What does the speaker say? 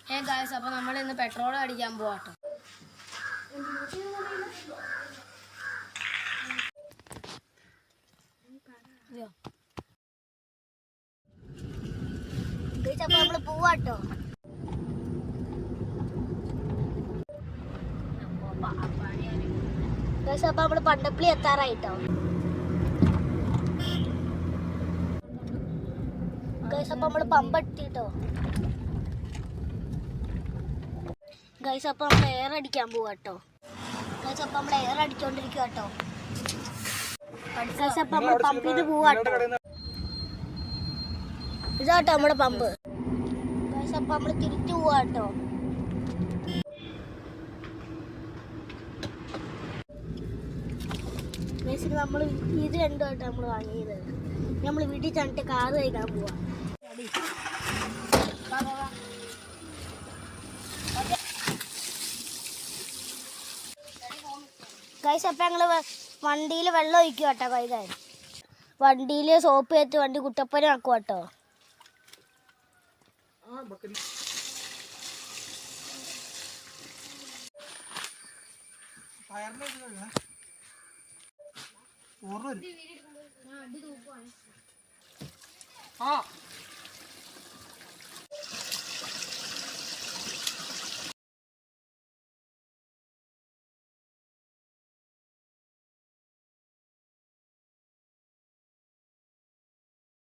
Guys, അപ്പോൾ നമ്മൾ ഇന്ന് പെട്രോൾ അടിക്കാൻ പോവാട്ടോ. അപ്പോൾ നമ്മൾ പോവാട്ടോ. അപ്പോൾ നമ്മൾ പണ്ടപ്പള്ളി എത്താറായിട്ടോ. അപ്പോൾ നമ്മൾ പമ്പ് എത്തിട്ടോ. ഗൈസ്, അപ്പോൾ നമ്മൾ എയർ അടിക്കാൻ പോവാട്ടോ. ഗൈസ്, അപ്പോൾ നമ്മൾ എയർ അടിച്ചോണ്ടിരിക്കുക കേട്ടോ. ഗൈസ്, അപ്പോൾ നമ്മൾ പമ്പ് ചെയ്ത് പോവാട്ടോ. ഇതാട്ടോ നമ്മുടെ പമ്പ്. ഗൈസ്, അപ്പോൾ നമ്മൾ തിരിച്ചു പോവാട്ടോ. ഗൈസ്, നമ്മൾ ഇത് രണ്ടുമായിട്ട് നമ്മൾ വാങ്ങിയത്. നമ്മൾ വീട്ടിൽ ചെന്നിട്ട് കാറ് കഴിക്കാൻ പോവാ. ഗൈസ്, അപ്പം ഞങ്ങൾ വണ്ടിയിൽ വെള്ളം ഒഴിക്കും കേട്ടോ. കൈകാൻ വണ്ടിയിൽ സോപ്പ് ചേർത്ത് വണ്ടി കുട്ടപ്പന ആക്കും കേട്ടോ.